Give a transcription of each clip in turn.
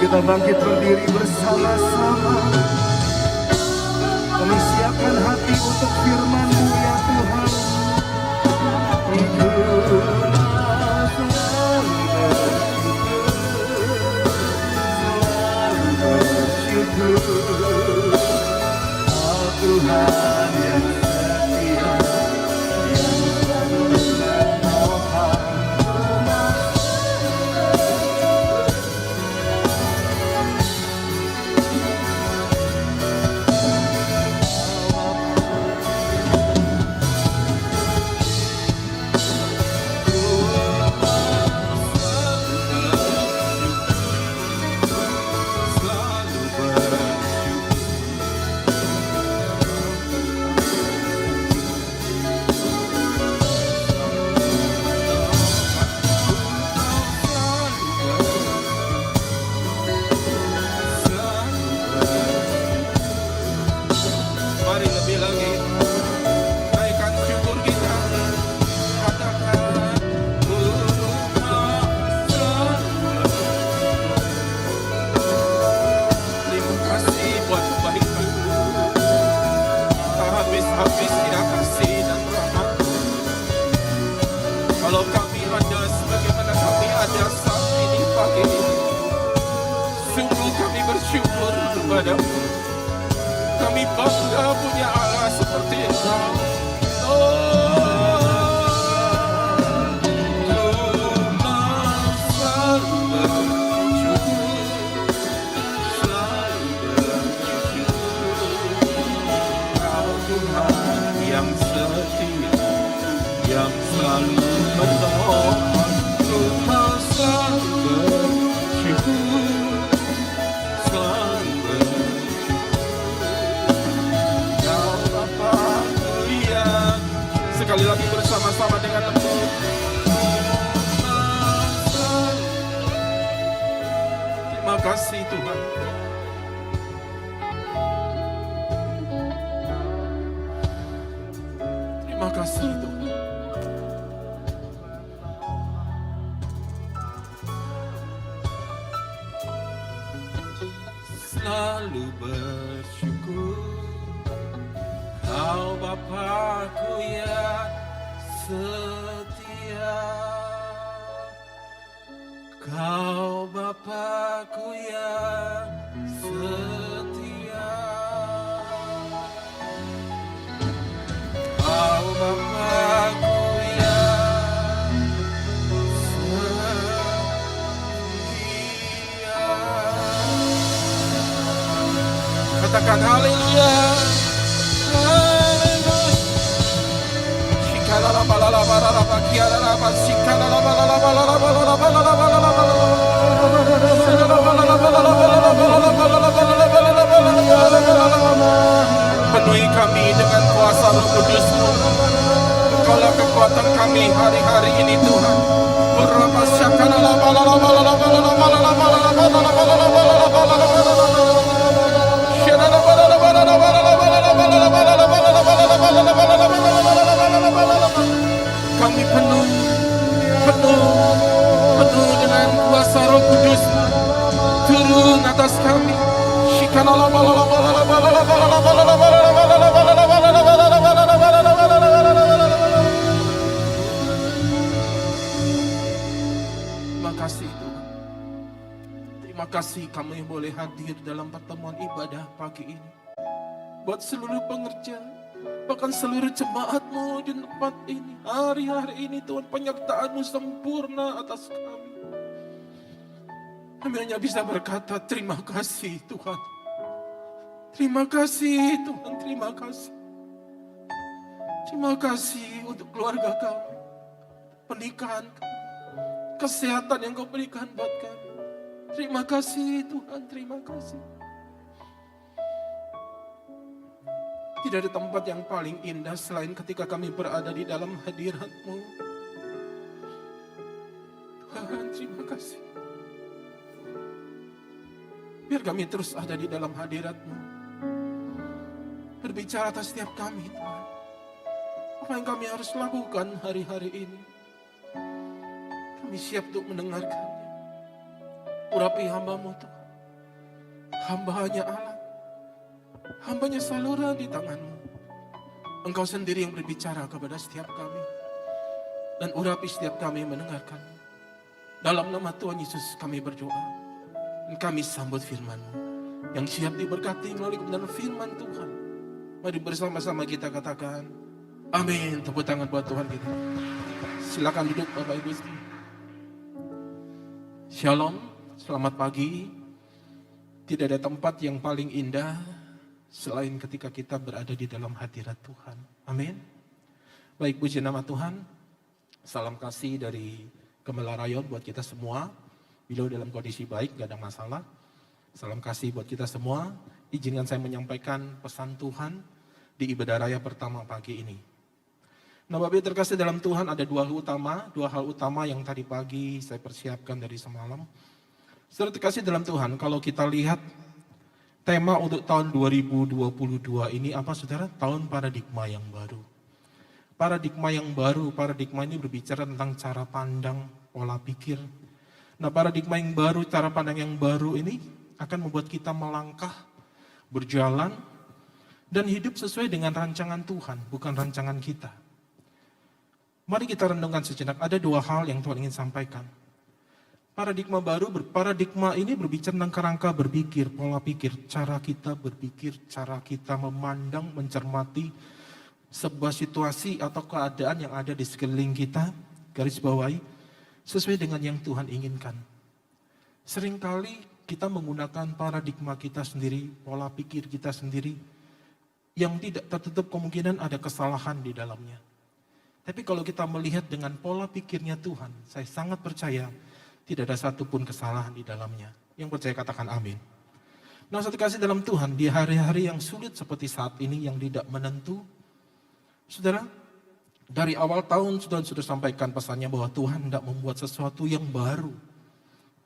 kita bangkit berdiri bersama-sama. Kami siapkan hati untuk firman-Mu ya Tuhan. Ikutlah selalu bersyukur. Oh Tuhan yang setia, yang selalu menopang. Kalau kami ada sebagaimana kami ada saat ini pagi ini, sungguh kami bersyukur kepadamu. Kami bangga punya Allah seperti Engkau. Yang setia, yang selalu menolong, masa bersyukur, selalu bersyukur. Kau Bapa-Ku yang sekali lagi bersama-sama dengan lembut. Terima kasih Tuhan. Terima kasih Tuhan. Selalu bersyukur, Kau Bapa-Ku yang setia, Kau Bapa-Ku yang setia, Kau Bapa-Ku yang setia. Katakan haleluya. Haleluya. Shikala la la la la la la la kiala la la shikala la la la la la la la la la penuhi kami dengan kuasa Roh Kudus-Mu. Engkaulah kekuatan kami hari-hari ini Tuhan. Berapa syakana la la la la la la la la kami penuh dengan kuasa Roh Kudus-Mu turun atas kami. Terima kasih Tuhan. Terima kasih kami boleh hadir dalam pertemuan ibadah pagi ini. Buat seluruh pengerja, bahkan seluruh jemaat-Mu di tempat ini. Hari-hari ini Tuhan, penyertaan-Mu sempurna atas kami. Kami hanya bisa berkata terima kasih Tuhan. Terima kasih Tuhan, terima kasih. Terima kasih untuk keluarga kami, pernikahan kami, kesehatan yang Kau berikan buat kami. Terima kasih Tuhan, terima kasih. Tidak ada tempat yang paling indah selain ketika kami berada di dalam hadirat-Mu. Tuhan, terima kasih. Biar kami terus ada di dalam hadirat-Mu. Berbicara atas setiap kami, Tuhan. Apa yang kami harus lakukan hari-hari ini? Kami siap untuk mendengarkannya. Urapi hamba-Mu, Tuhan. Hamba hanya Allah. Hambanya saluran di tangan-Mu. Engkau sendiri yang berbicara kepada setiap kami. Dan urapi setiap kami yang mendengarkan-Mu. Dalam nama Tuhan Yesus kami berdoa. Dan kami sambut firman-Mu. Yang siap diberkati melalui kebenaran firman Tuhan. Mari bersama-sama kita katakan, amin. Tepuk tangan buat Tuhan kita. Silakan duduk Bapak Ibu. Shalom, selamat pagi. Tidak ada tempat yang paling indah selain ketika kita berada di dalam hadirat Tuhan. Amin. Baik, puji nama Tuhan. Salam kasih dari Gembala Rayon buat kita semua. Bila dalam kondisi baik, gak ada masalah. Salam kasih buat kita semua. Izinkan saya menyampaikan pesan Tuhan di ibadah raya pertama pagi ini. Nah, Bapak Ibu terkasih dalam Tuhan, ada dua hal utama yang tadi pagi saya persiapkan dari semalam. Saudara terkasih dalam Tuhan, kalau kita lihat tema untuk tahun 2022 ini apa saudara? Tahun paradigma yang baru. Paradigma yang baru, paradigma ini berbicara tentang cara pandang, pola pikir. Nah, paradigma yang baru, cara pandang yang baru ini akan membuat kita melangkah, berjalan, dan hidup sesuai dengan rancangan Tuhan, bukan rancangan kita. Mari kita renungkan sejenak, ada dua hal yang Tuhan ingin sampaikan. Paradigma baru, paradigma ini berbicara tentang kerangka berpikir, pola pikir, cara kita berpikir, cara kita memandang, mencermati sebuah situasi atau keadaan yang ada di sekeliling kita, garis bawahi, sesuai dengan yang Tuhan inginkan. Seringkali kita menggunakan paradigma kita sendiri, pola pikir kita sendiri, yang tidak tertutup kemungkinan ada kesalahan di dalamnya. Tapi kalau kita melihat dengan pola pikirnya Tuhan, saya sangat percaya tidak ada satupun kesalahan di dalamnya. Yang percaya katakan amin. Nah, saudara kasih dalam Tuhan, di hari-hari yang sulit seperti saat ini, yang tidak menentu, saudara, dari awal tahun sudah sampaikan pesannya bahwa Tuhan hendak membuat sesuatu yang baru.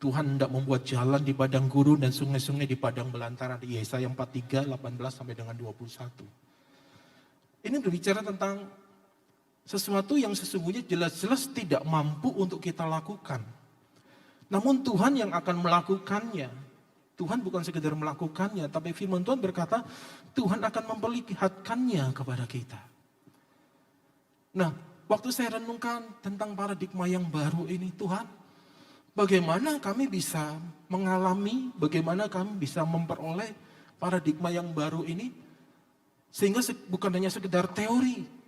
Tuhan hendak membuat jalan di padang gurun dan sungai-sungai di padang belantara, di Yesaya 43, 18 sampai dengan 21. Ini berbicara tentang sesuatu yang sesungguhnya jelas-jelas tidak mampu untuk kita lakukan. Namun Tuhan yang akan melakukannya. Tuhan bukan sekedar melakukannya, tapi firman Tuhan berkata, Tuhan akan memperlihatkannya kepada kita. Nah, waktu saya renungkan tentang paradigma yang baru ini, Tuhan, bagaimana kami bisa mengalami, bagaimana kami bisa memperoleh paradigma yang baru ini, sehingga bukan hanya sekedar teori,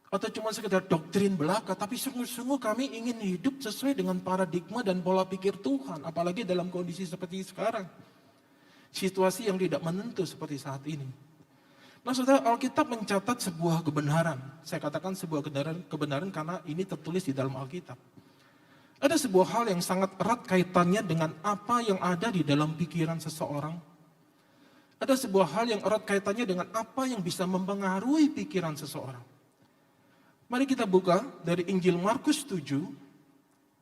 atau cuma sekedar doktrin belaka, tapi sungguh-sungguh kami ingin hidup sesuai dengan paradigma dan pola pikir Tuhan, apalagi dalam kondisi seperti sekarang. Situasi yang tidak menentu seperti saat ini. Nah, saudara, Alkitab mencatat sebuah kebenaran. Saya katakan sebuah kebenaran karena ini tertulis di dalam Alkitab. Ada sebuah hal yang sangat erat kaitannya dengan apa yang ada di dalam pikiran seseorang. Ada sebuah hal yang erat kaitannya dengan apa yang bisa mempengaruhi pikiran seseorang. Mari kita buka dari Injil Markus 7.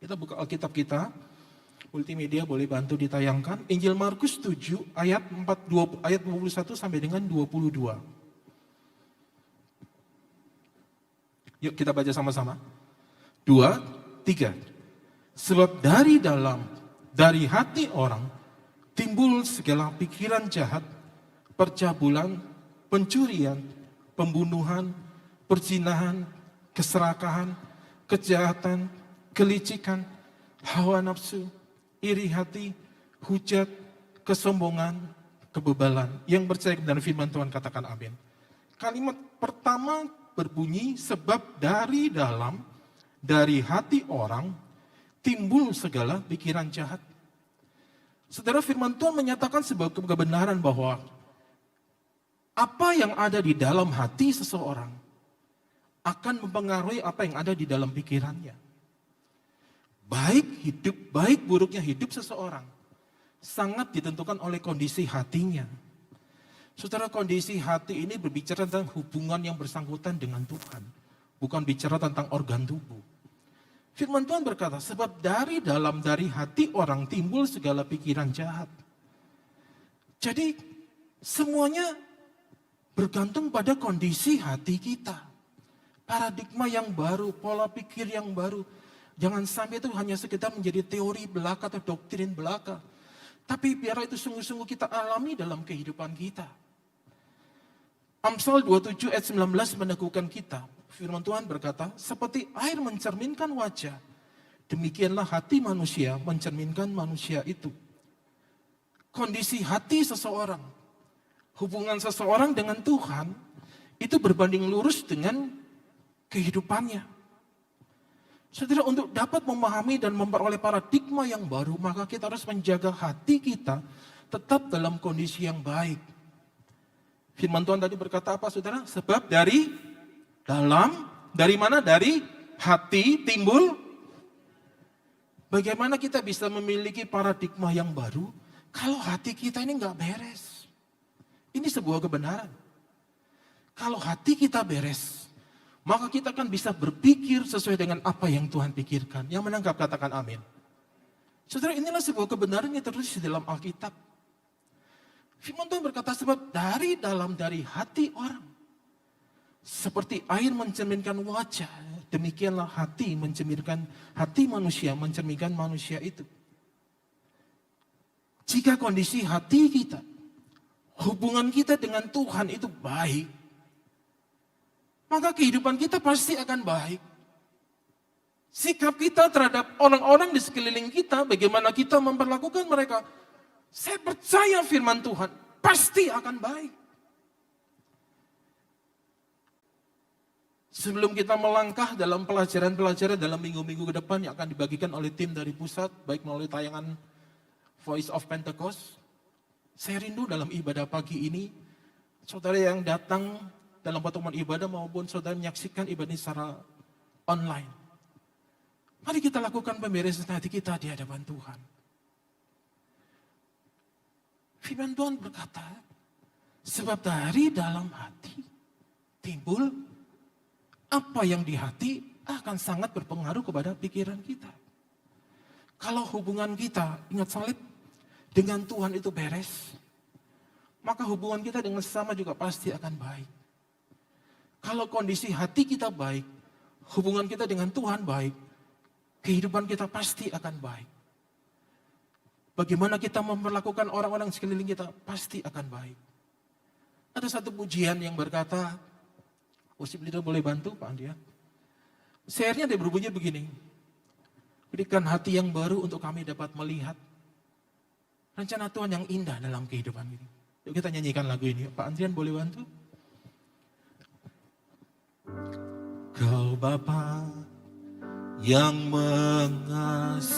Kita buka Alkitab kita. Multimedia boleh bantu ditayangkan. Injil Markus 7 ayat 21 sampai dengan 22. Yuk kita baca sama-sama. 2, 3. Sebab dari hati orang timbul segala pikiran jahat, percabulan, pencurian, pembunuhan, perzinahan, keserakahan, kejahatan, kelicikan, hawa nafsu, iri hati, hujat, kesombongan, kebebalan. Yang percaya kebenaran firman Tuhan katakan amin. Kalimat pertama berbunyi, sebab dari hati orang timbul segala pikiran jahat. Saudara, firman Tuhan menyatakan sebuah kebenaran bahwa apa yang ada di dalam hati seseorang akan mempengaruhi apa yang ada di dalam pikirannya. Baik buruknya hidup seseorang sangat ditentukan oleh kondisi hatinya. Saudara, kondisi hati ini berbicara tentang hubungan yang bersangkutan dengan Tuhan, bukan bicara tentang organ tubuh. Firman Tuhan berkata, sebab dari hati orang timbul segala pikiran jahat. Jadi semuanya bergantung pada kondisi hati kita. Paradigma yang baru, pola pikir yang baru. Jangan sampai itu hanya sekedar menjadi teori belaka atau doktrin belaka. Tapi biar itu sungguh-sungguh kita alami dalam kehidupan kita. Amsal 27 ayat 19 meneguhkan kita. Firman Tuhan berkata, seperti air mencerminkan wajah, demikianlah hati manusia mencerminkan manusia itu. Kondisi hati seseorang, hubungan seseorang dengan Tuhan, itu berbanding lurus dengan kehidupannya. Saudara, untuk dapat memahami dan memperoleh paradigma yang baru, maka kita harus menjaga hati kita tetap dalam kondisi yang baik. Firman Tuhan tadi berkata apa, saudara? Sebab dari mana? Dari hati timbul. Bagaimana kita bisa memiliki paradigma yang baru kalau hati kita ini nggak beres? Ini sebuah kebenaran. Kalau hati kita beres, maka kita akan bisa berpikir sesuai dengan apa yang Tuhan pikirkan. Yang menangkap katakan amin. Saudara, inilah sebuah kebenaran yang tertulis di dalam Alkitab. Firman Tuhan berkata, sebab dari hati orang, seperti air mencerminkan wajah, demikianlah hati manusia mencerminkan manusia itu. Jika kondisi hati kita, hubungan kita dengan Tuhan itu baik, maka kehidupan kita pasti akan baik. Sikap kita terhadap orang-orang di sekeliling kita, bagaimana kita memperlakukan mereka, saya percaya firman Tuhan pasti akan baik. Sebelum kita melangkah dalam pelajaran-pelajaran dalam minggu-minggu ke depan yang akan dibagikan oleh tim dari pusat, baik melalui tayangan Voice of Pentecost, saya rindu dalam ibadah pagi ini, saudara yang datang dalam pertemuan ibadah maupun saudara menyaksikan ibadah secara online. Mari kita lakukan pemberesan hati kita di hadapan Tuhan. Firman Tuhan berkata, sebab dari dalam hati timbul apa yang di hati akan sangat berpengaruh kepada pikiran kita. Kalau hubungan kita, ingat salib, dengan Tuhan itu beres, maka hubungan kita dengan sesama juga pasti akan baik. Kalau kondisi hati kita baik, hubungan kita dengan Tuhan baik, kehidupan kita pasti akan baik. Bagaimana kita memperlakukan orang-orang sekeliling kita pasti akan baik. Ada satu pujian yang berkata, Worship Leader boleh bantu Pak Andia? Share-nya dia berbunyi begini, berikan hati yang baru untuk kami dapat melihat rencana Tuhan yang indah dalam kehidupan ini. Yuk kita nyanyikan lagu ini. Pak Andrian boleh bantu? Kau Bapa yang mengasihi,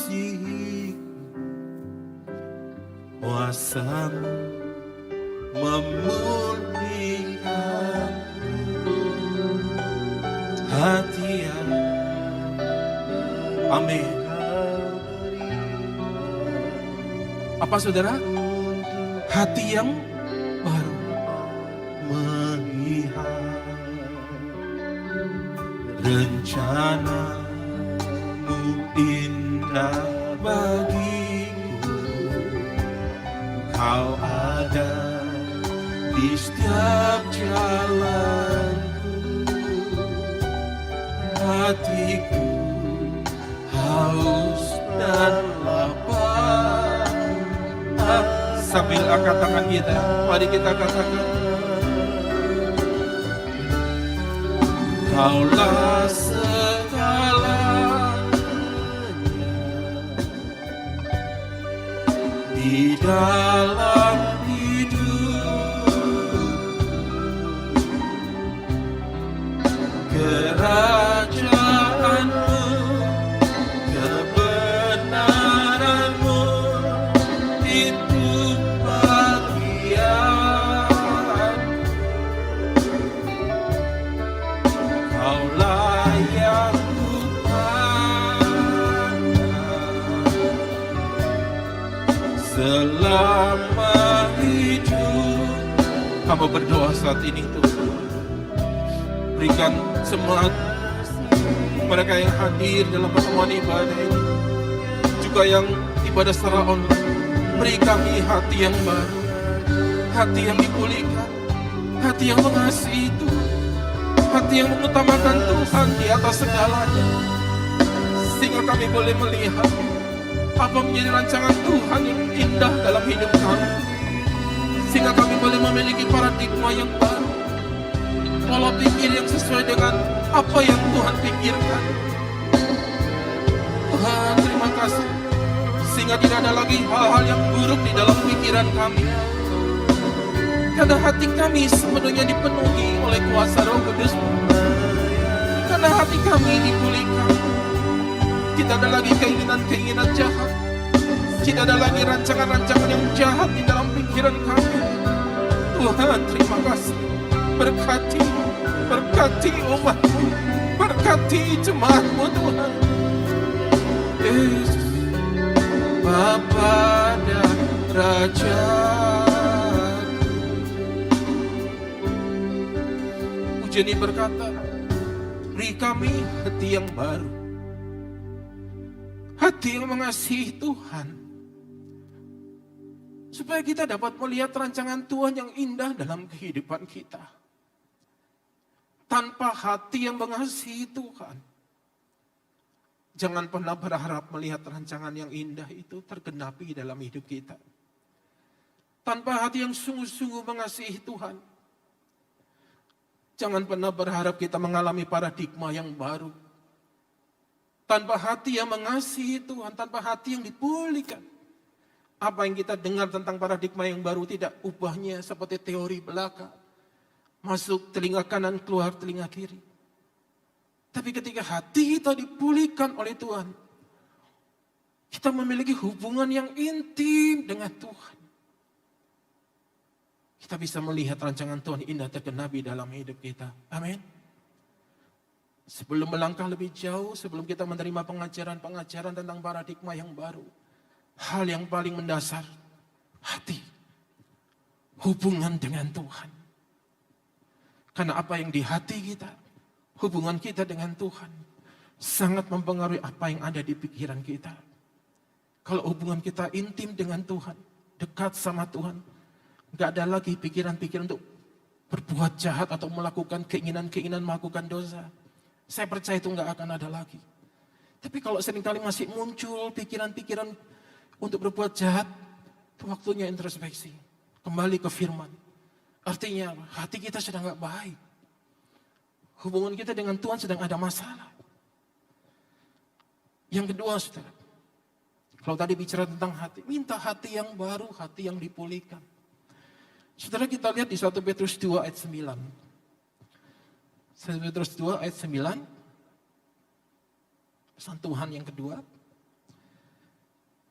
kuasa-Mu memulihkan hati yang amin. Apa saudara? Hati yang baru melihat rencana-Mu indah bagiku. Kau ada di setiap jalanku. Hatiku haus dan lapar. Sambil angkat tangan kita, mari kita katakan, Kaulah segalanya di dalam hidup. Kerajaan-Mu, kebenaran-Mu, itu bagian. Kaulah yang selama hidup. Hamba berdoa saat ini Tuhan, berikan semangat mereka yang hadir dalam pertemuan ibadah ini, juga yang ibadah secara online. Beri kami hati yang baru, hati yang dipulihkan, hati yang mengasihi Tuhan, hati yang mengutamakan Tuhan di atas segalanya, sehingga kami boleh melihat Apa menjadi rancangan Tuhan yang indah dalam hidup kami, sehingga kami boleh memiliki paradigma yang baru, pola pikir yang sesuai dengan apa yang Tuhan pikirkan. Tuhan, terima kasih, sehingga tidak ada lagi hal-hal yang buruk di dalam pikiran kami, karena hati kami sepenuhnya dipenuhi oleh kuasa Roh Kudus. Karena hati kami dipulihkan, tidak ada lagi keinginan-keinginan jahat, tidak ada lagi rancangan-rancangan yang jahat di dalam pikiran kami. Tuhan, terima kasih. Berkati umat-Mu, berkati jemaat-Mu Tuhan. Yesus, Bapa dan Raja. Pujian ini berkata, beri kami hati yang baru, hati yang mengasihi Tuhan, supaya kita dapat melihat rancangan Tuhan yang indah dalam kehidupan kita. Tanpa hati yang mengasihi Tuhan, jangan pernah berharap melihat rancangan yang indah itu tergenapi dalam hidup kita. Tanpa hati yang sungguh-sungguh mengasihi Tuhan, jangan pernah berharap kita mengalami paradigma yang baru. Tanpa hati yang mengasihi Tuhan, tanpa hati yang dipulihkan, apa yang kita dengar tentang paradigma yang baru tidak ubahnya seperti teori belaka. Masuk telinga kanan, keluar telinga kiri. Tapi ketika hati kita dipulihkan oleh Tuhan, kita memiliki hubungan yang intim dengan Tuhan. Kita bisa melihat rancangan Tuhan indah tergenapi dalam hidup kita. Amin. Sebelum melangkah lebih jauh, sebelum kita menerima pengajaran-pengajaran tentang paradigma yang baru, hal yang paling mendasar, hati, hubungan dengan Tuhan. Karena apa yang di hati kita, hubungan kita dengan Tuhan, sangat mempengaruhi apa yang ada di pikiran kita. Kalau hubungan kita intim dengan Tuhan, dekat sama Tuhan, gak ada lagi pikiran-pikiran untuk berbuat jahat atau melakukan keinginan-keinginan melakukan dosa. Saya percaya itu gak akan ada lagi. Tapi kalau seringkali masih muncul pikiran-pikiran untuk berbuat jahat, itu waktunya introspeksi. Kembali ke firman. Artinya hati kita sedang gak baik. Hubungan kita dengan Tuhan sedang ada masalah. Yang kedua, saudara. Kalau tadi bicara tentang hati, minta hati yang baru, hati yang dipulihkan. Saudara, kita lihat di 1 Petrus 2 ayat 9. 1 Petrus 2 ayat 9. Pesan Tuhan yang kedua.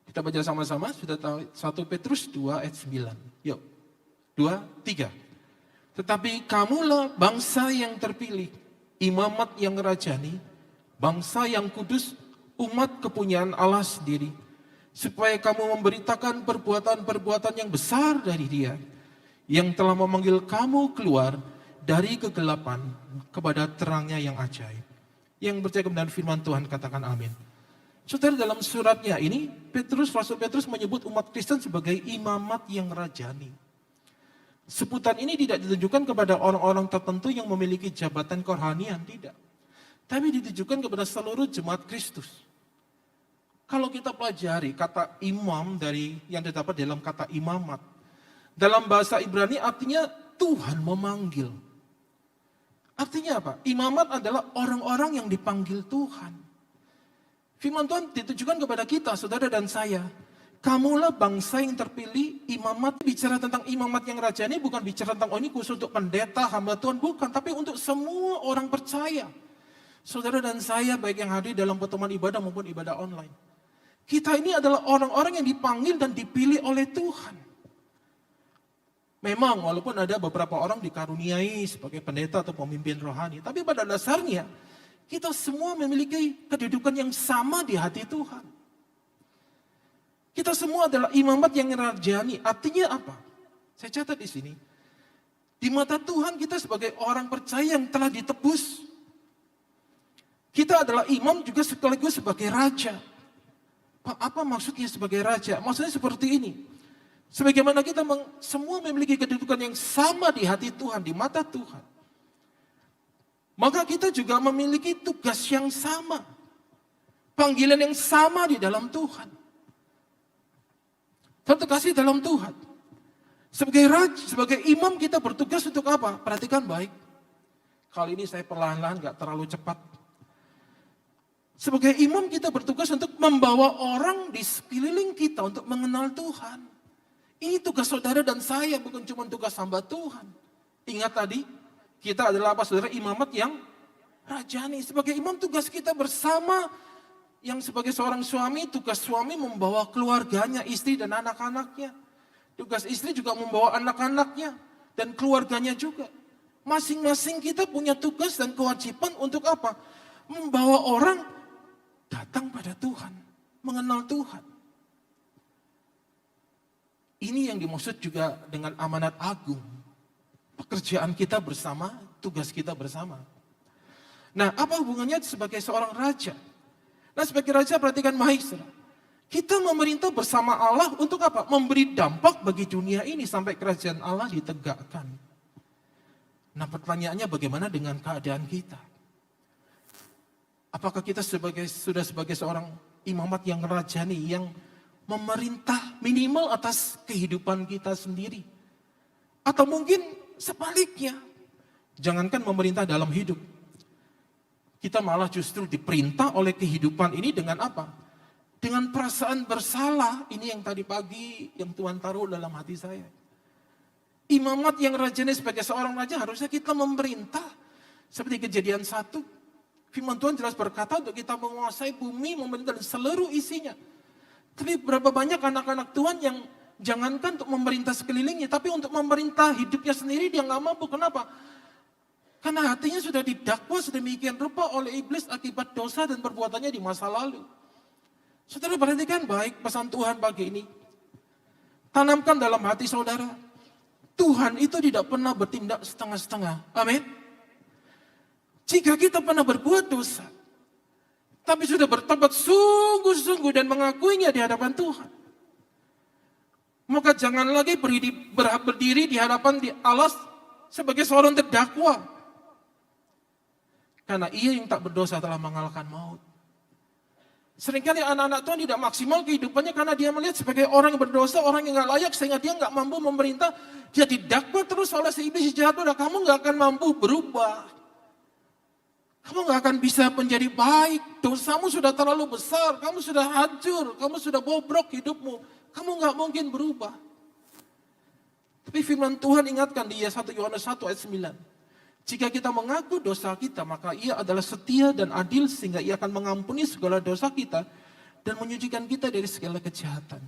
Kita baca sama-sama, sudah tahu 1 Petrus 2 ayat 9. Yuk, 2, 3. Tetapi kamulah bangsa yang terpilih, imamat yang rajani, bangsa yang kudus, umat kepunyaan Allah sendiri, supaya kamu memberitakan perbuatan-perbuatan yang besar dari Dia, yang telah memanggil kamu keluar dari kegelapan kepada terangnya yang ajaib. Yang percaya kebenaran firman Tuhan katakan amin. Saudara, dalam suratnya ini, Rasul Petrus menyebut umat Kristen sebagai imamat yang rajani. Sebutan ini tidak ditujukan kepada orang-orang tertentu yang memiliki jabatan kerohanian, tidak. Tapi ditujukan kepada seluruh jemaat Kristus. Kalau kita pelajari kata imam dari yang terdapat dalam kata imamat, dalam bahasa Ibrani artinya Tuhan memanggil. Artinya apa? Imamat adalah orang-orang yang dipanggil Tuhan. Firman Tuhan ditujukan kepada kita, saudara dan saya. Kamulah bangsa yang terpilih, imamat. Bicara tentang imamat yang rajani bukan bicara tentang ini khusus untuk pendeta, hamba Tuhan, bukan. Tapi untuk semua orang percaya. Saudara dan saya baik yang hadir dalam pertemuan ibadah maupun ibadah online. Kita ini adalah orang-orang yang dipanggil dan dipilih oleh Tuhan. Memang walaupun ada beberapa orang dikaruniai sebagai pendeta atau pemimpin rohani. Tapi pada dasarnya kita semua memiliki kedudukan yang sama di hati Tuhan. Kita semua adalah imamat yang rajani. Artinya apa? Saya catat di sini. Di mata Tuhan kita sebagai orang percaya yang telah ditebus. Kita adalah imam juga sekaligus sebagai raja. Pak, apa maksudnya sebagai raja? Maksudnya seperti ini. Sebagaimana kita semua memiliki kedudukan yang sama di hati Tuhan, di mata Tuhan. Maka kita juga memiliki tugas yang sama. Panggilan yang sama di dalam Tuhan. Satu kasih dalam Tuhan. Sebagai raja, sebagai imam kita bertugas untuk apa? Perhatikan baik. Kali ini saya perlahan-lahan gak terlalu cepat. Sebagai imam kita bertugas untuk membawa orang di sekeliling kita untuk mengenal Tuhan. Ini tugas saudara dan saya, bukan cuma tugas hamba Tuhan. Ingat tadi, kita adalah apa saudara? Imamat yang rajani. Sebagai imam tugas kita bersama, yang sebagai seorang suami, tugas suami membawa keluarganya, istri dan anak-anaknya. Tugas istri juga membawa anak-anaknya dan keluarganya juga. Masing-masing kita punya tugas dan kewajiban untuk apa? Membawa orang datang pada Tuhan, mengenal Tuhan. Ini yang dimaksud juga dengan amanat agung. Pekerjaan kita bersama, tugas kita bersama. Nah, apa hubungannya sebagai seorang raja? Nah, sebagai raja perhatikan baik, saudara. Kita memerintah bersama Allah untuk apa? Memberi dampak bagi dunia ini sampai kerajaan Allah ditegakkan. Nah, pertanyaannya bagaimana dengan keadaan kita? Apakah kita sudah sebagai seorang imamat yang rajani, yang memerintah minimal atas kehidupan kita sendiri? Atau mungkin sebaliknya, jangankan memerintah dalam hidup. Kita malah justru diperintah oleh kehidupan ini dengan apa? Dengan perasaan bersalah. Ini yang tadi pagi yang Tuhan taruh dalam hati saya. Imamat yang rajani sebagai seorang raja harusnya kita memerintah. Seperti Kejadian 1. Firman Tuhan jelas berkata untuk kita menguasai bumi, memerintah dan seluruh isinya. Tapi berapa banyak anak-anak Tuhan yang jangankan untuk memerintah sekelilingnya, tapi untuk memerintah hidupnya sendiri dia nggak mampu. Kenapa? Karena hatinya sudah didakwa sedemikian rupa oleh iblis akibat dosa dan perbuatannya di masa lalu. Saudara perhatikan baik pesan Tuhan pagi ini. Tanamkan dalam hati saudara. Tuhan itu tidak pernah bertindak setengah-setengah. Amin. Jika kita pernah berbuat dosa, tapi sudah bertobat sungguh-sungguh dan mengakuinya di hadapan Tuhan, maka jangan lagi berdiri di hadapan Allah sebagai seorang terdakwa. Karena ia yang tak berdosa telah mengalahkan maut. Seringkali anak-anak Tuhan tidak maksimal kehidupannya karena dia melihat sebagai orang yang berdosa, orang yang gak layak, sehingga dia gak mampu memerintah. Dia didakwa terus oleh si iblis jahat, kamu gak akan mampu berubah. Kamu gak akan bisa menjadi baik, dosamu sudah terlalu besar, kamu sudah hancur, kamu sudah bobrok hidupmu. Kamu gak mungkin berubah. Tapi firman Tuhan ingatkan di 1 Yohanes 1 ayat 9. Jika kita mengaku dosa kita, maka ia adalah setia dan adil sehingga ia akan mengampuni segala dosa kita dan menyucikan kita dari segala kejahatan.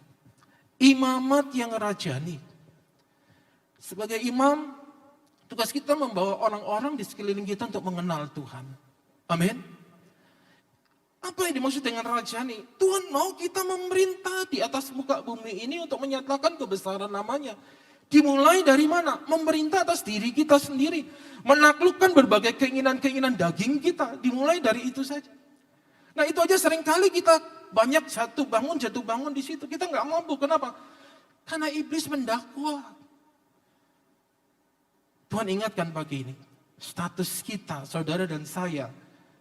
Imamat yang rajani. Sebagai imam, tugas kita membawa orang-orang di sekeliling kita untuk mengenal Tuhan. Amin. Apa yang dimaksud dengan rajani? Tuhan mau kita memerintah di atas muka bumi ini untuk menyatakan kebesaran namanya. Dimulai dari mana? Memerintah atas diri kita sendiri. Menaklukkan berbagai keinginan-keinginan daging kita. Dimulai dari itu saja. Nah itu aja seringkali kita banyak jatuh bangun di situ. Kita nggak mampu. Kenapa? Karena iblis mendakwa. Tuhan ingatkan pagi ini. Status kita, saudara dan saya.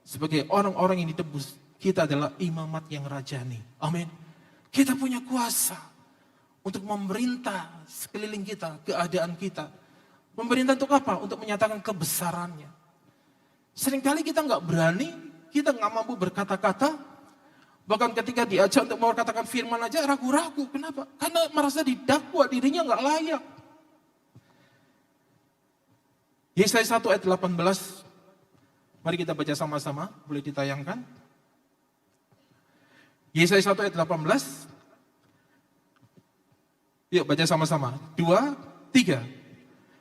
Sebagai orang-orang yang ditebus. Kita adalah imamat yang rajani. Amin. Kita punya kuasa. Untuk memerintah sekeliling kita, keadaan kita. Memerintah untuk apa? Untuk menyatakan kebesarannya. Seringkali kita nggak berani, kita nggak mampu berkata-kata. Bahkan ketika diajak untuk mengatakan firman aja ragu-ragu. Kenapa? Karena merasa didakwa, dirinya nggak layak. Yesaya 1 ayat 18. Mari kita baca sama-sama, boleh ditayangkan. Yesaya 1 ayat 18. Yuk baca sama-sama. 2, 3.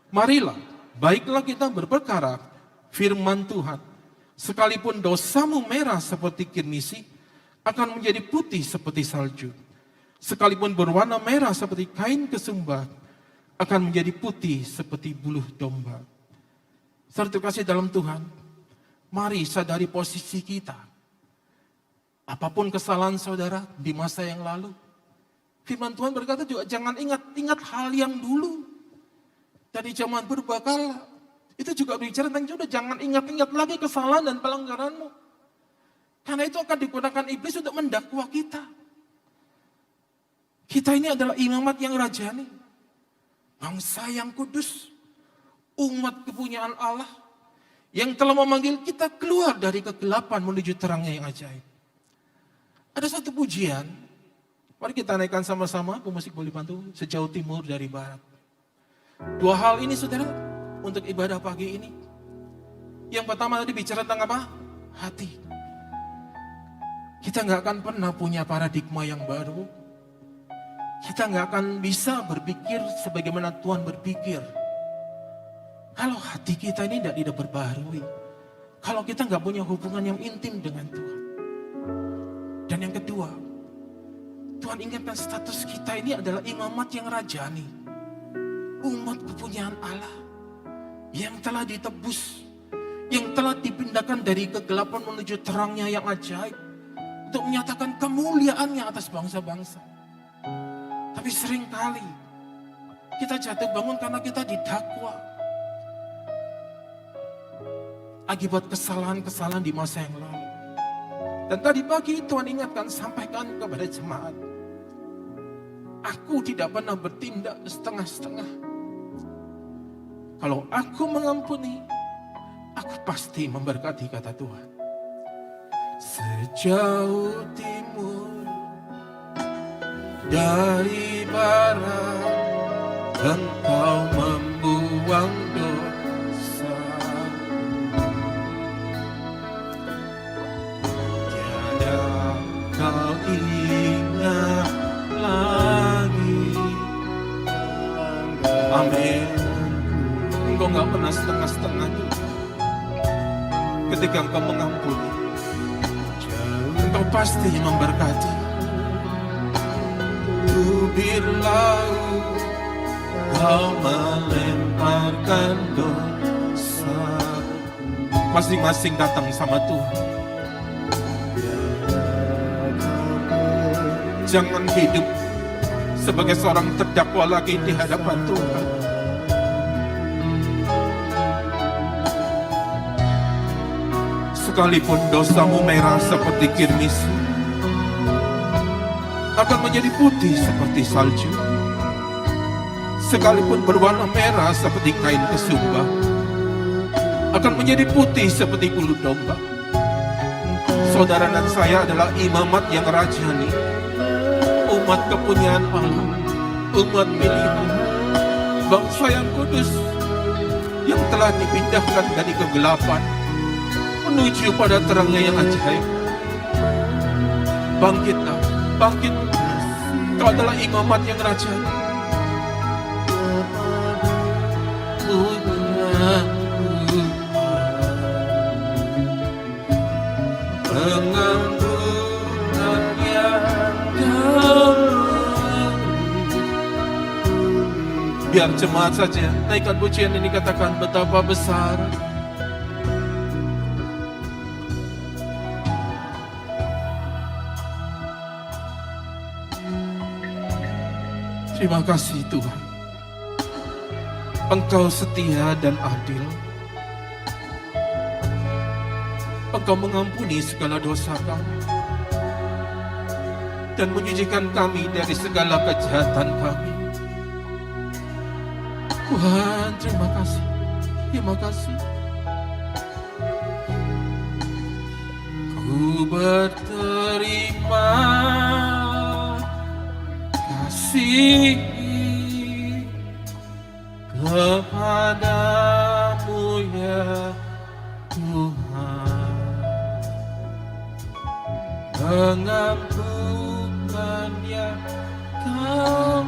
Marilah, baiklah kita berperkara firman Tuhan. Sekalipun dosamu merah seperti kirmisi, akan menjadi putih seperti salju. Sekalipun berwarna merah seperti kain kesumba, akan menjadi putih seperti buluh domba. Saudara terkasih dalam Tuhan, mari sadari posisi kita. Apapun kesalahan saudara di masa yang lalu, firman Tuhan berkata juga jangan ingat hal yang dulu. Dari zaman berbakala. Itu juga berbicara tentang juga jangan ingat-ingat lagi kesalahan dan pelanggaranmu. Karena itu akan digunakan iblis untuk mendakwa kita. Kita ini adalah imamat yang rajani. Bangsa yang kudus. Umat kepunyaan Allah. Yang telah memanggil kita keluar dari kegelapan menuju terangnya yang ajaib. Ada satu pujian. Mari kita naikkan sama-sama. Pemusik boleh bantu. Sejauh timur dari barat. Dua hal ini saudara. Untuk ibadah pagi ini. Yang pertama tadi bicara tentang apa? Hati. Kita nggak akan pernah punya paradigma yang baru. Kita nggak akan bisa berpikir sebagaimana Tuhan berpikir. Kalau hati kita ini tidak diperbarui. Kalau kita nggak punya hubungan yang intim dengan Tuhan. Dan yang kedua, Tuhan ingatkan status kita ini adalah imamat yang rajani. Umat kepunyaan Allah. Yang telah ditebus. Yang telah dipindahkan dari kegelapan menuju terangnya yang ajaib. Untuk menyatakan kemuliaannya atas bangsa-bangsa. Tapi seringkali kita jatuh bangun karena kita didakwa. Akibat kesalahan-kesalahan di masa yang lalu. Dan tadi pagi Tuhan ingatkan, sampaikan kepada jemaat. Aku tidak pernah bertindak setengah-setengah. Kalau aku mengampuni, aku pasti memberkati, kata Tuhan. Sejauh timur dari barat, Engkau membuang dosa. Tiada kau ingat lagi. Amin. Engkau gak pernah setengah-setengah itu. Ketika Engkau mengampuni, Engkau pasti memberkati. Tubir laut, Kau melemparkan dosa. Masing-masing datang sama Tuhan. Jangan hidup sebagai seorang terdakwa lagi di hadapan Tuhan. Sekalipun dosamu merah seperti kirmis, akan menjadi putih seperti salju. Sekalipun berwarna merah seperti kain kesumba, akan menjadi putih seperti bulu domba. Saudara dan saya adalah imamat yang rajani, umat kepunyaan Allah, umat pilihan, bangsa yang kudus, yang telah dipindahkan dari kegelapan menuju pada terangnya yang ajaib. Bangkitlah, bangkit. Kau adalah imamat yang rajani. Pengampunan yang Kau. Biar jemaat saja naikkan pujian ini, katakan betapa besar. Terima kasih Tuhan. Engkau setia dan adil. Engkau mengampuni segala dosa kami dan menyucikan kami dari segala kejahatan kami. Tuhan, terima kasih. Terima kasih. Ku berterima kasih kepadamu ya Tuhan. Pengampunan yang Kau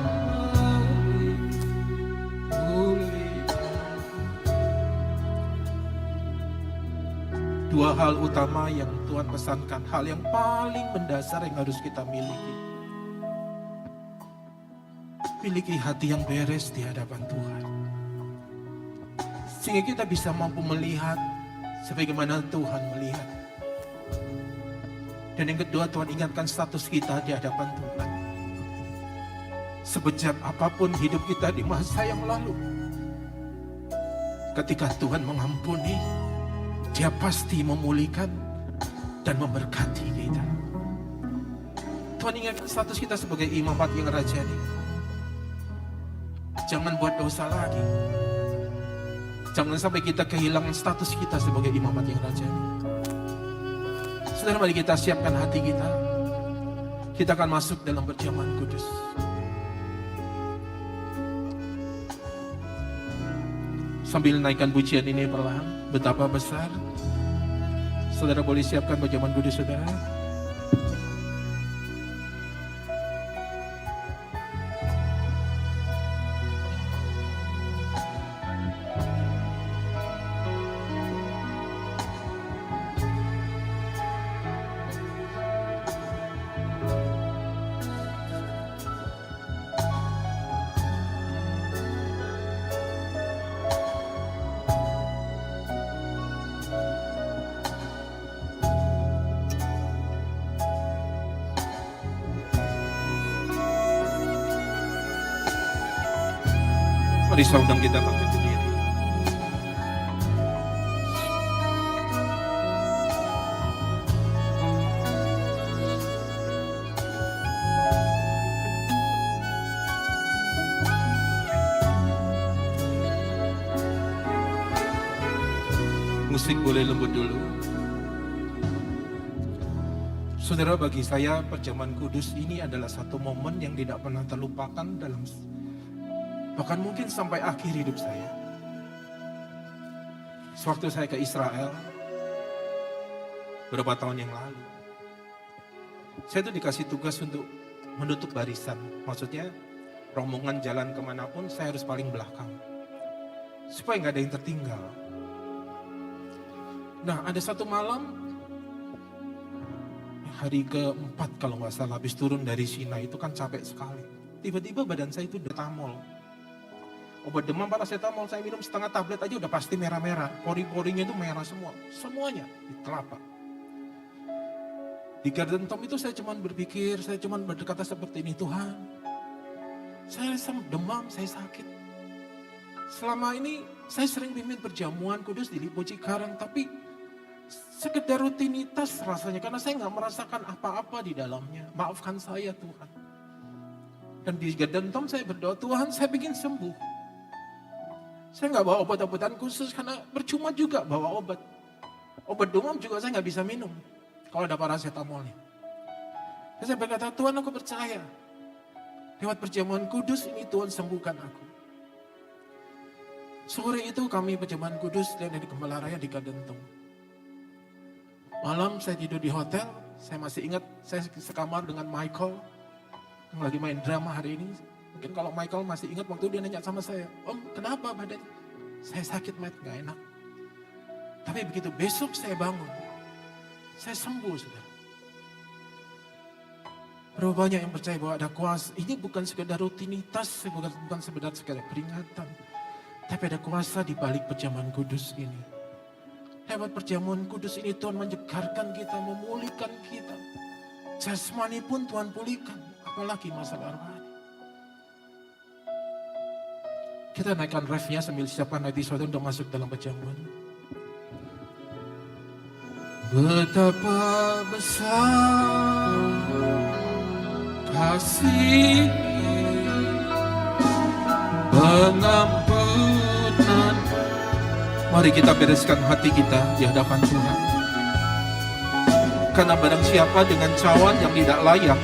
beri. Dua hal utama yang Tuhan pesankan, hal yang paling mendasar yang harus kita miliki. Miliki hati yang beres di hadapan Tuhan. Sehingga kita bisa mampu melihat sebagaimana Tuhan melihat. Dan yang kedua, Tuhan ingatkan status kita di hadapan Tuhan. Sebejat apapun hidup kita di masa yang lalu, ketika Tuhan mengampuni, Dia pasti memulihkan dan memberkati kita. Tuhan ingatkan status kita sebagai imamat yang rajani. Jangan buat dosa lagi. Jangan sampai kita kehilangan status kita sebagai imamat yang rajani. Saudara, mari kita siapkan hati kita. Kita akan masuk dalam perjamuan kudus. Sambil naikkan pujian ini perlahan, betapa besar. Saudara boleh siapkan perjamuan kudus saudara. Mari saudara kita bangkit berdiri. Musik boleh lembut dulu. Saudara, bagi saya perjamuan kudus ini adalah satu momen yang tidak pernah terlupakan dalam bahkan mungkin sampai akhir hidup saya. Sewaktu saya ke Israel, beberapa tahun yang lalu, saya itu dikasih tugas untuk menutup barisan. Maksudnya, rombongan jalan kemanapun, saya harus paling belakang. Supaya nggak ada yang tertinggal. Nah, ada satu malam, hari keempat kalau nggak salah, habis turun dari Sinai itu kan capek sekali. Tiba-tiba badan saya itu detamol. Obat demam paracetamol saya minum setengah tablet aja udah pasti merah-merah. Pori-porinya itu merah semua. Semuanya di telapak. Di Garden Tomb itu saya cuma berpikir, saya cuma berkata seperti ini, Tuhan, saya demam, saya sakit. Selama ini saya sering pimpin perjamuan kudus di Lipo Cikarang, tapi sekedar rutinitas rasanya karena saya nggak merasakan apa-apa di dalamnya. Maafkan saya Tuhan. Dan di Garden Tomb saya berdoa, Tuhan saya ingin sembuh. Saya nggak bawa obat-obatan khusus karena percuma juga bawa obat. Obat demam juga saya nggak bisa minum kalau ada paracetamolnya. Saya berkata, Tuhan aku percaya. Lewat perjamuan kudus ini Tuhan sembuhkan aku. Sore itu kami perjamuan kudus dari Gembala Raya di Garden Tomb. Malam saya tidur di hotel, saya masih ingat saya sekamar dengan Michael yang lagi main drama hari ini. Mungkin kalau Michael masih ingat waktu dia nanya sama saya, Om kenapa badan? Saya sakit Matt, gak enak. Tapi begitu besok saya bangun, saya sembuh sudah. Berapa banyak yang percaya bahwa ada kuasa, ini bukan sekedar rutinitas, bukan sekedar peringatan. Tapi ada kuasa di balik perjamuan kudus ini. Lewat perjamuan kudus ini Tuhan menjegarkan kita, memulihkan kita. Jasmani pun Tuhan pulihkan, apalagi masalah rohani. Kita naikkan refnya sambil siapkan hati saudara untuk masuk dalam perjamuan. Betapa besar kasih pengampunan. Mari kita bereskan hati kita di hadapan Tuhan. Karena barang siapa dengan cawan yang tidak layak,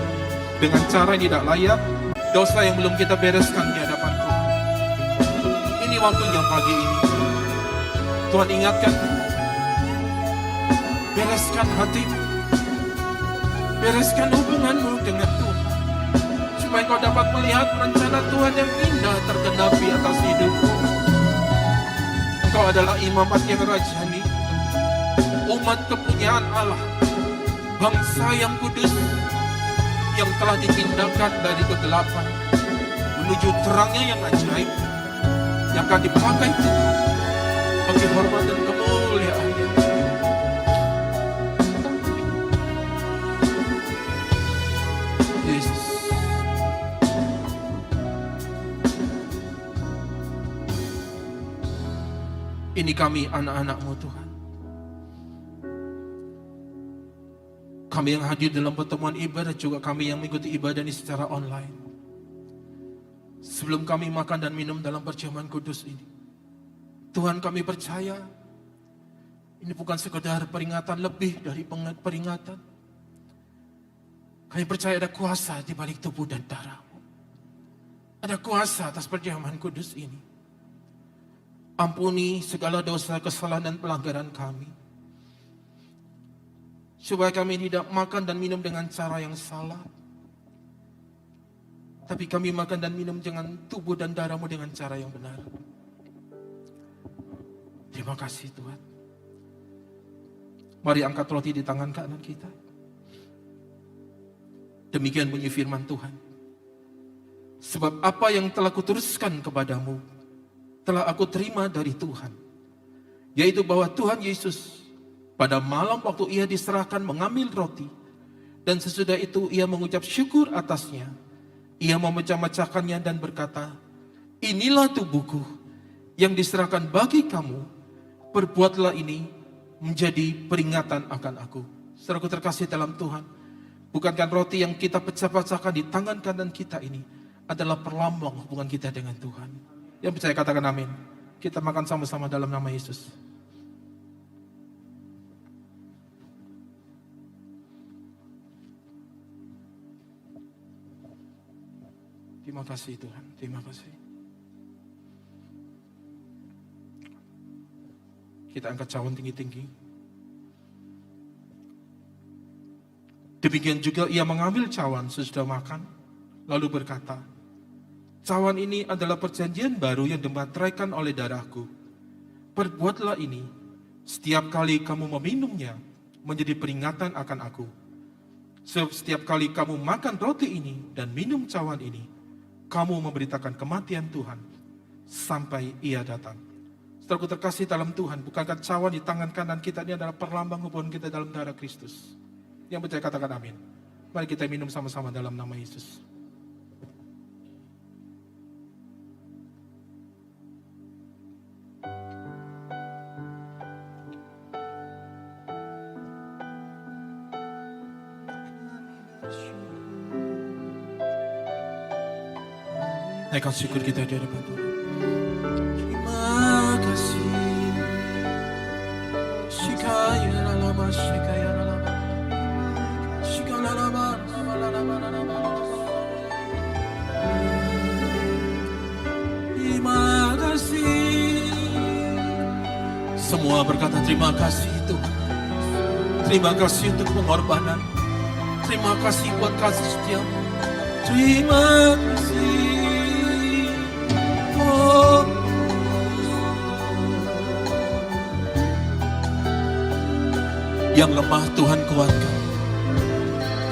dengan cara yang tidak layak, dosa yang belum kita bereskan di hadapan Tuhan. Ini waktunya pagi ini. Tuhan ingatkan, bereskan hatimu, bereskan hubunganmu dengan Tuhan, supaya kau dapat melihat rencana Tuhan yang indah tergenapi atas hidupmu. Engkau adalah imamat yang rajani, umat kepunyaan Allah, bangsa yang kudus, yang telah dipindahkan dari kegelapan menuju terangnya yang ajaib, yang akan dipakai Tuhan bagi hormat dan kemuliaan-Nya. Yesus, ini kami anak-anak-Mu Tuhan. kami yang hadir dalam pertemuan ibadah, juga kami yang mengikuti ibadah ini secara online. Sebelum kami makan dan minum dalam perjamuan kudus ini, Tuhan, kami percaya ini bukan sekedar peringatan, lebih dari peringatan. Kami percaya ada kuasa di balik tubuh dan darah-Mu. Ada kuasa atas perjamuan kudus ini. Ampuni segala dosa, kesalahan dan pelanggaran kami, supaya kami tidak makan dan minum dengan cara yang salah, tapi kami makan dan minum dengan tubuh dan darah-Mu dengan cara yang benar. Terima kasih Tuhan. Mari angkat roti di tangan kanan kita. Demikian bunyi firman Tuhan. Sebab apa yang telah kuteruskan kepadamu, telah aku terima dari Tuhan. Yaitu bahwa Tuhan Yesus pada malam waktu ia diserahkan mengambil roti, dan sesudah itu ia mengucap syukur atasnya. Ia memecah-mecahkannya dan berkata, inilah tubuhku yang diserahkan bagi kamu. Perbuatlah ini menjadi peringatan akan aku. Saudaraku terkasih dalam Tuhan, bukankah roti yang kita pecah-pecahkan di tangan kanan kita ini adalah perlambang hubungan kita dengan Tuhan? Yang percaya katakan amin. Kita makan sama-sama dalam nama Yesus. Terima kasih Tuhan, terima kasih. Kita angkat cawan tinggi-tinggi. Demikian juga ia mengambil cawan sesudah makan, lalu berkata, cawan ini adalah perjanjian baru yang dimateraikan oleh darahku. Perbuatlah ini setiap kali kamu meminumnya, menjadi peringatan akan aku. Setiap kali kamu makan roti ini dan minum cawan ini, kamu memberitakan kematian Tuhan sampai ia datang. Saudaraku terkasih dalam Tuhan, bukankah cawan di tangan kanan kita ini adalah perlambang hubungan kita dalam darah Kristus? Yang percaya katakan amin. Mari kita minum sama-sama dalam nama Yesus. Naikkan syukur kita di hadapan Tuhan. Terima kasih. Shikaya lalama, shikaya lalama, shikaya lalama, lalama. Terima kasih. Semua berkata terima kasih Tuhan. Terima kasih untuk pengorbanan. Terima kasih buat kasih setiamu. Terima kasih. Yang lemah Tuhan kuatkan,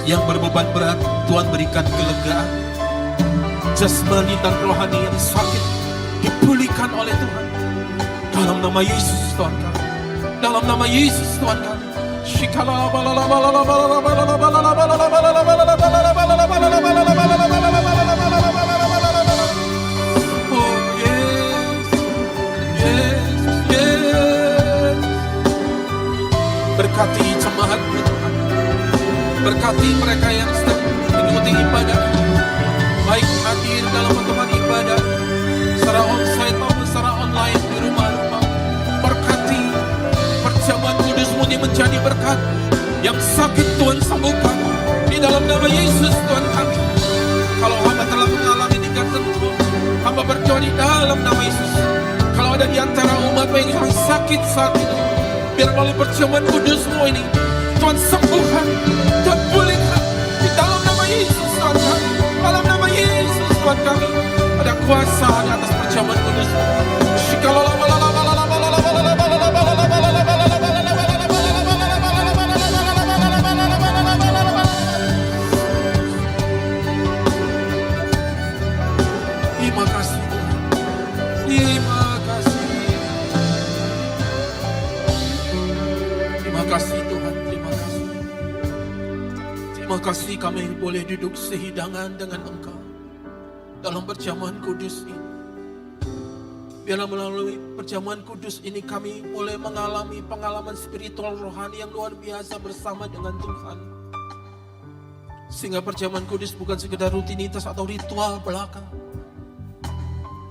yang berbeban berat Tuhan berikan kelegaan, jasmani dan rohani yang sakit dipulihkan oleh Tuhan. Dalam nama Yesus Tuhan kami, dalam nama Yesus Tuhan kami. Berkati jemaat-Mu Tuhan, berkati mereka yang sedang mengikuti ibadah, baik hadir dalam pertemuan ibadah secara onsite maupun secara online di rumah-rumah. Berkati perjamuan kudus-Mu ini menjadi berkat. Yang sakit Tuhan sembuhkan di dalam nama Yesus Tuhan kami. Kalau hamba telah mengalami tingkat tentu, hamba berdoa di dalam nama Yesus. Kalau ada di antara umat-Mu yang sakit saat ini, biar melalui perjamuan kudus-Mu ini Tuhan sembuhkan, Tuhan pulihkan di dalam nama Yesus Tuhan kami. Dalam nama Yesus Tuhan kami, ada kuasa di atas perjamuan kudus-Mu. Terima kasih Tuhan, terima kasih. Terima kasih Tuhan, terima kasih. Terima kasih kami boleh duduk sehidangan dengan Engkau dalam perjamuan kudus ini. Biarlah melalui perjamuan kudus ini kami mulai mengalami pengalaman spiritual rohani yang luar biasa bersama dengan Tuhan. Sehingga perjamuan kudus bukan sekedar rutinitas atau ritual belaka.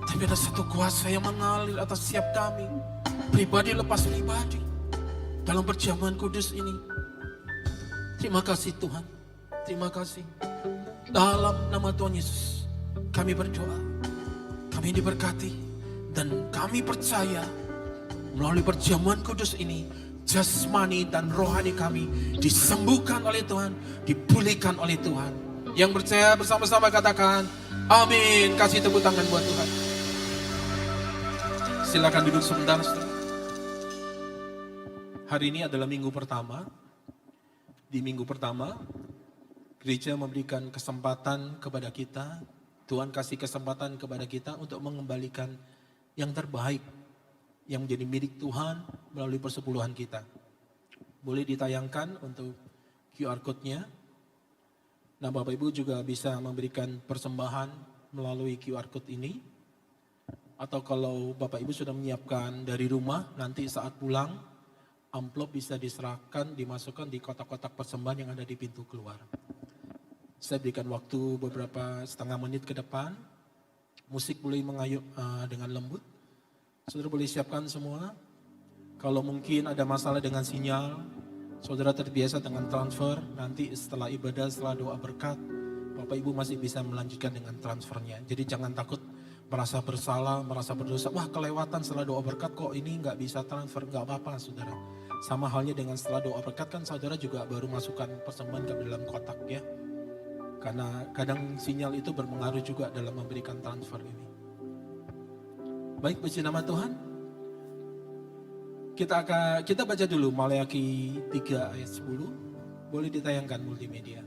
Tapi ada satu kuasa yang mengalir atas setiap kami. Pribadi lepas pribadi. Dalam perjamuan kudus ini. Terima kasih Tuhan. Terima kasih. Dalam nama Tuhan Yesus. Kami berdoa. Kami diberkati. Dan kami percaya. Melalui perjamuan kudus ini. Jasmani dan rohani kami. Disembuhkan oleh Tuhan. Dipulihkan oleh Tuhan. Yang percaya bersama-sama katakan. Amin. Kasih tepuk tangan buat Tuhan. Silakan duduk sebentar. Hari ini adalah minggu pertama. Di minggu pertama, gereja memberikan kesempatan kepada kita. Tuhan kasih kesempatan kepada kita untuk mengembalikan yang terbaik yang menjadi milik Tuhan melalui persepuluhan kita. Boleh ditayangkan untuk QR code-nya. Nah, Bapak Ibu juga bisa memberikan persembahan melalui QR code ini. Atau kalau Bapak Ibu sudah menyiapkan dari rumah, nanti saat pulang, amplop bisa diserahkan, dimasukkan di kotak-kotak persembahan yang ada di pintu keluar. Saya berikan waktu beberapa setengah menit ke depan. Musik boleh mengayuh dengan lembut. Saudara boleh siapkan semua. Kalau mungkin ada masalah dengan sinyal, saudara terbiasa dengan transfer, nanti setelah ibadah, setelah doa berkat, Bapak Ibu masih bisa melanjutkan dengan transfernya. Jadi jangan takut merasa bersalah, merasa berdosa. Wah, kelewatan setelah doa berkat kok ini nggak bisa transfer, nggak apa-apa saudara. Sama halnya dengan setelah doa berkat kan saudara juga baru masukkan persembahan ke dalam kotak ya. Karena kadang sinyal itu berpengaruh juga dalam memberikan transfer ini. Baik, puji nama Tuhan. Kita baca dulu Maleakhi 3 ayat 10. Boleh ditayangkan multimedia.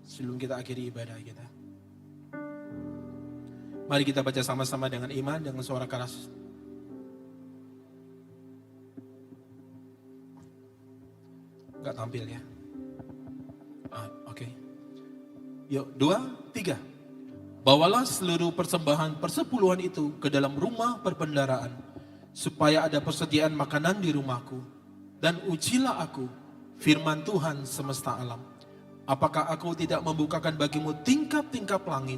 Sebelum kita akhiri ibadah kita. Mari kita baca sama-sama dengan iman, dengan suara keras. Enggak tampil ya. Oke. Yuk, 2, 3. Bawalah seluruh persembahan persepuluhan itu ke dalam rumah perbendaharaan, supaya ada persediaan makanan di rumahku. Dan ujilah aku, firman Tuhan semesta alam. Apakah aku tidak membukakan bagimu tingkap-tingkap langit,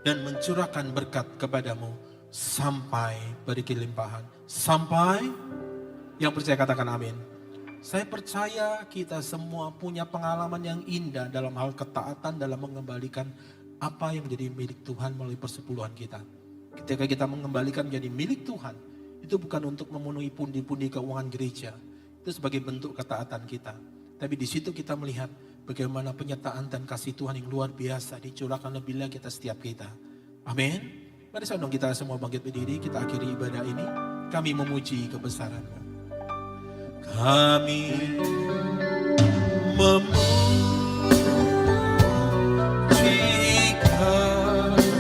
dan mencurahkan berkat kepadamu sampai berkelimpahan. Sampai, yang percaya katakan amin. Saya percaya kita semua punya pengalaman yang indah dalam hal ketaatan dalam mengembalikan apa yang menjadi milik Tuhan melalui persepuluhan kita. Ketika kita mengembalikan menjadi milik Tuhan, itu bukan untuk memenuhi pundi-pundi keuangan gereja. Itu sebagai bentuk ketaatan kita. Tapi di situ kita melihat bagaimana penyertaan dan kasih Tuhan yang luar biasa dicurahkan lebih lagi atas setiap kita. Amin. Mari saudara kita semua bangkit berdiri, kita akhiri ibadah ini. Kami memuji kebesaran-Mu. Kami memuji kebesaran-Mu.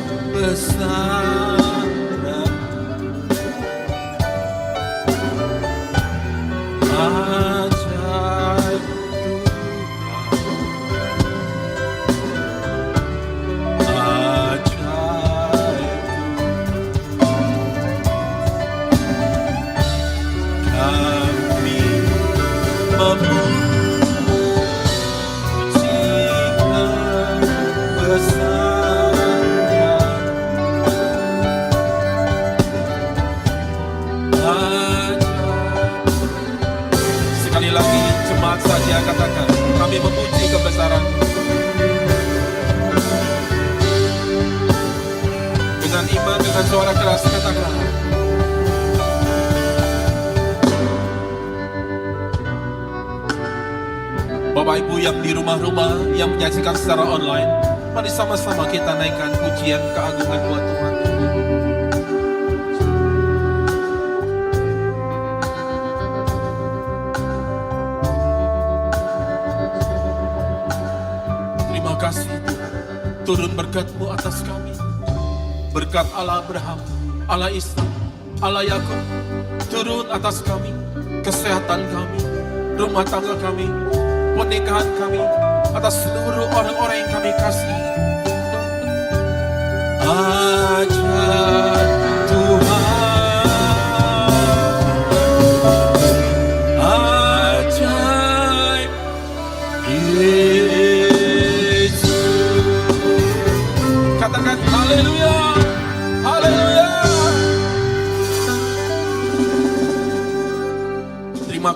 Sekali lagi jemaat saja katakan, kami memuji kebesaran-Mu. Dengan iman, dengan suara keras katakan. Bapak Ibu yang di rumah-rumah, yang menyaksikan secara online, mari sama-sama kita naikkan pujian keagungan buat Tuhan. Terima kasih Tuhan, turun berkat-Mu atas kami. Berkat Allah Abraham, Allah Ishak, Allah Yakub, turun atas kami. Kesehatan kami, rumah tangga kami, pernikahan kami, atas seluruh orang-orang yang kami kasih. Ajar Tuhan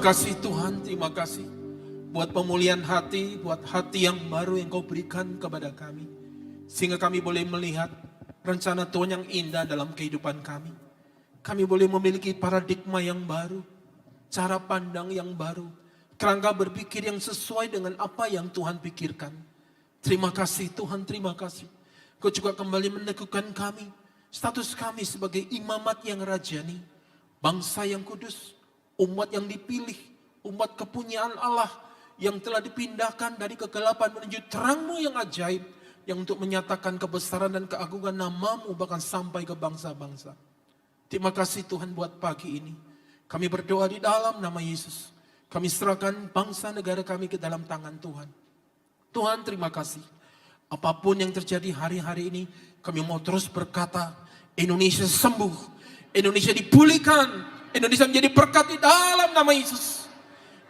kasih Tuhan, terima kasih. Buat pemulihan hati, buat hati yang baru yang Kau berikan kepada kami. Sehingga kami boleh melihat rencana Tuhan yang indah dalam kehidupan kami. Kami boleh memiliki paradigma yang baru, cara pandang yang baru, kerangka berpikir yang sesuai dengan apa yang Tuhan pikirkan. Terima kasih Tuhan, terima kasih. Kau juga kembali meneguhkan kami, status kami sebagai imamat yang rajani, bangsa yang kudus, umat yang dipilih, umat kepunyaan Allah yang telah dipindahkan dari kegelapan menuju terang-Mu yang ajaib, yang untuk menyatakan kebesaran dan keagungan nama-Mu bahkan sampai ke bangsa-bangsa. Terima kasih Tuhan buat pagi ini. Kami berdoa di dalam nama Yesus. Kami serahkan bangsa negara kami ke dalam tangan Tuhan. Tuhan terima kasih. Apapun yang terjadi hari-hari ini, kami mau terus berkata, Indonesia sembuh, Indonesia dipulihkan, Indonesia menjadi berkat di dalam nama Yesus.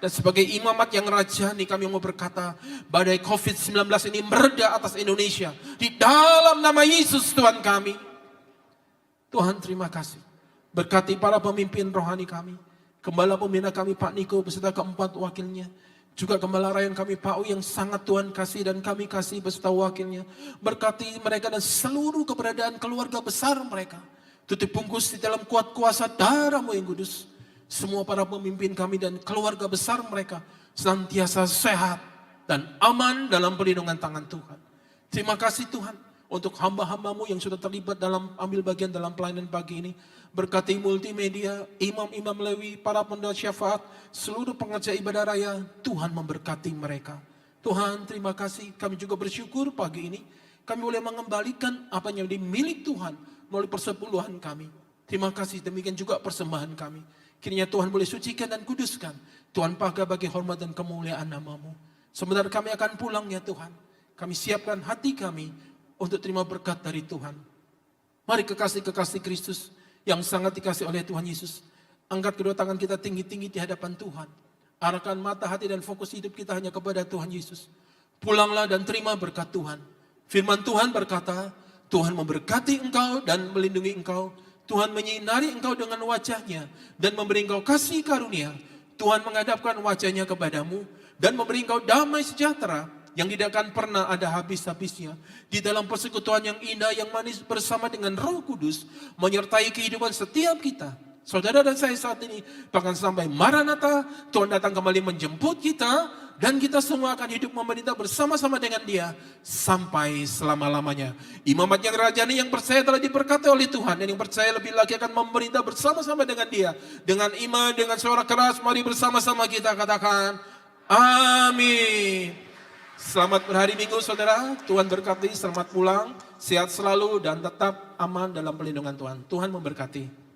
Dan sebagai imamat yang rajani kami mau berkata, badai COVID-19 ini mereda atas Indonesia. Di dalam nama Yesus Tuhan kami. Tuhan terima kasih. Berkati para pemimpin rohani kami. Gembala pembina kami Pak Niko beserta keempat wakilnya. Juga gembala rayon kami Pak U yang sangat Tuhan kasih dan kami kasih beserta wakilnya. Berkati mereka dan seluruh keberadaan keluarga besar mereka. Tutup bungkus di dalam kuat kuasa darah-Mu yang kudus. Semua para pemimpin kami dan keluarga besar mereka senantiasa sehat dan aman dalam perlindungan tangan Tuhan. Terima kasih Tuhan untuk hamba-hamba-Mu yang sudah terlibat dalam ambil bagian dalam pelayanan pagi ini. Berkati multimedia, imam-imam Lewi, para pendeta syafaat, seluruh pengerja ibadah raya, Tuhan memberkati mereka. Tuhan terima kasih, kami juga bersyukur pagi ini. Kami boleh mengembalikan apa yang dimiliki Tuhan melalui persepuluhan kami. Terima kasih, demikian juga persembahan kami. Kiranya Tuhan boleh sucikan dan kuduskan. Tuhan pakai bagi hormat dan kemuliaan nama-Mu. Sebentar kami akan pulang ya Tuhan. Kami siapkan hati kami untuk terima berkat dari Tuhan. Mari kekasih-kekasih Kristus yang sangat dikasih oleh Tuhan Yesus. Angkat kedua tangan kita tinggi-tinggi di hadapan Tuhan. Arahkan mata hati dan fokus hidup kita hanya kepada Tuhan Yesus. Pulanglah dan terima berkat Tuhan. Firman Tuhan berkata, Tuhan memberkati engkau dan melindungi engkau. Tuhan menyinari engkau dengan wajahnya dan memberi engkau kasih karunia. Tuhan menghadapkan wajahnya kepadamu dan memberi engkau damai sejahtera yang tidak akan pernah ada habis-habisnya. Di dalam persekutuan yang indah, yang manis bersama dengan Roh Kudus menyertai kehidupan setiap kita. Saudara dan saya saat ini bahkan sampai Maranatha, Tuhan datang kembali menjemput kita dan kita semua akan hidup memerintah bersama-sama dengan Dia sampai selama-lamanya. Imamat yang rajani yang percaya telah diberkati oleh Tuhan dan yang percaya lebih lagi akan memerintah bersama-sama dengan Dia. Dengan iman, dengan suara keras, mari bersama-sama kita katakan amin. Selamat berhari Minggu saudara, Tuhan berkati, selamat pulang, sehat selalu dan tetap aman dalam perlindungan Tuhan. Tuhan memberkati.